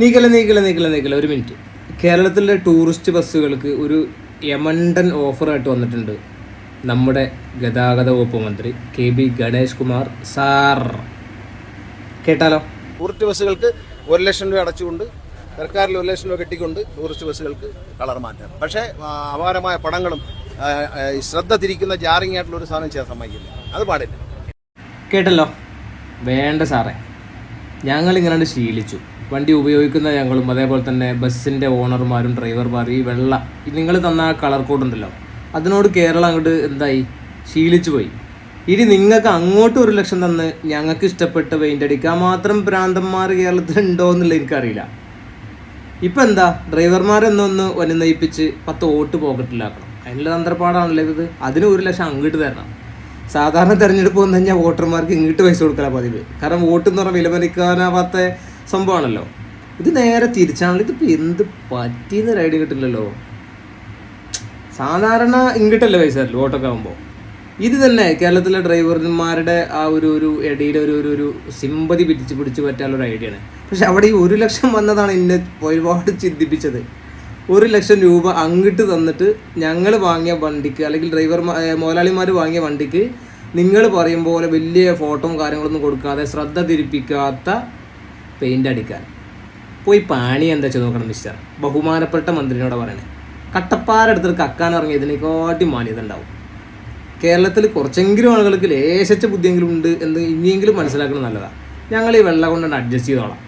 നീക്കല ഒരു മിനിറ്റ്. കേരളത്തിലെ ടൂറിസ്റ്റ് ബസ്സുകൾക്ക് ഒരു യമണ്ടൻ ഓഫറായിട്ട് വന്നിട്ടുണ്ട് നമ്മുടെ ഗതാഗത വകുപ്പ് മന്ത്രി KB ഗണേഷ് കുമാർ സാർ. കേട്ടാലോ? ടൂറിസ്റ്റ് ബസ്സുകൾക്ക് 1 ലക്ഷം രൂപ അടച്ചുകൊണ്ട് സർക്കാരിൽ 1 ലക്ഷം രൂപ കെട്ടിക്കൊണ്ട് ടൂറിസ്റ്റ് ബസ്സുകൾക്ക് കളർ മാറ്റാം. പക്ഷേ അപാരമായ പടങ്ങളും ശ്രദ്ധ തിരിക്കുന്ന ജാറിങ് ആയിട്ടുള്ള ഒരു സാധനം ചെയ്യാൻ സമ്മതിക്കില്ല. അത് പാടില്ല. കേട്ടല്ലോ? വേണ്ട സാറേ, ഞങ്ങളിങ്ങനെ ശീലിച്ചു. വണ്ടി ഉപയോഗിക്കുന്ന ഞങ്ങളും അതേപോലെ തന്നെ ബസ്സിൻ്റെ ഓണർമാരും ഡ്രൈവർമാരും ഈ നിങ്ങൾ തന്ന കളർ കോഡ് ഉണ്ടല്ലോ, അതിനോട് കേരളം അങ്ങോട്ട് എന്തായി ശീലിച്ചു പോയി. ഇനി നിങ്ങൾക്ക് അങ്ങോട്ട് 1 ലക്ഷം തന്ന് ഞങ്ങൾക്ക് ഇഷ്ടപ്പെട്ട് പെയിൻ്റ് അടിക്കാൻ മാത്രം ഭ്രാന്തന്മാർ കേരളത്തിൽ ഉണ്ടോ എന്നുള്ളത് എനിക്കറിയില്ല. ഇപ്പം എന്താ, ഡ്രൈവർമാരൊന്നൊന്ന് വനുനയിപ്പിച്ച് 10 വോട്ട് പോക്കറ്റിലാക്കണം. അതിനുള്ള തന്ത്രപ്പാടാണല്ലോ ഇത്. അതിന് 1 ലക്ഷം അങ്ങോട്ട് തരണം. സാധാരണ തെരഞ്ഞെടുപ്പ് വന്നു കഴിഞ്ഞാൽ വോട്ടർമാർക്ക് ഇങ്ങോട്ട് പൈസ കൊടുക്കലാണ് പതിവ്. കാരണം വോട്ട് എന്ന് പറഞ്ഞാൽ വിലമതിക്കാനാവാത്ത സംഭവമാണല്ലോ. ഇത് നേരെ തിരിച്ചാണല്ലോ. ഇതിപ്പോൾ എന്ത് പറ്റിയെന്ന് ഐഡിയ കിട്ടില്ലല്ലോ. സാധാരണ ഇങ്ങോട്ടല്ലേ പൈസ തരല്ലോ വോട്ടൊക്കെ ആകുമ്പോൾ. ഇത് തന്നെ കേരളത്തിലെ ഡ്രൈവർമാരുടെ ആ ഒരു ഇടയിൽ ഒരു സിമ്പതി പിടിച്ച് പറ്റാനുള്ളൊരു ഐഡിയ ആണ്. പക്ഷെ അവിടെ ഈ 1 ലക്ഷം വന്നതാണ് എന്നെ ഒരുപാട് ചിന്തിപ്പിച്ചത്. 1 ലക്ഷം രൂപ അങ്ങോട്ട് തന്നിട്ട് ഞങ്ങൾ വാങ്ങിയ വണ്ടിക്ക് അല്ലെങ്കിൽ മുതലാളിമാർ വാങ്ങിയ വണ്ടിക്ക് നിങ്ങൾ പറയും പോലെ വലിയ ഫോട്ടോയും കാര്യങ്ങളൊന്നും കൊടുക്കാതെ ശ്രദ്ധ തിരിപ്പിക്കാത്ത പെയിൻ്റ് അടിക്കാൻ പോയി പാണി എന്താ വെച്ച് നോക്കണം മിസ്റ്റർ. ബഹുമാനപ്പെട്ട മന്ത്രിയോട് പറയണേ, കട്ടപ്പാരെടുത്തിട്ട് കക്കാൻ ഇറങ്ങിയതിനെക്കാട്ടി മാന്യത ഉണ്ടാവും. കേരളത്തിൽ കുറച്ചെങ്കിലും ആളുകൾക്ക് ലേശച്ച ബുദ്ധിയെങ്കിലും ഉണ്ട് എന്ന് ഇനിയെങ്കിലും മനസ്സിലാക്കണം. നല്ലതാണ്. ഞങ്ങൾ ഈ വെള്ളം കൊണ്ടുകൊണ്ട് അഡ്ജസ്റ്റ് ചെയ്തോളാം.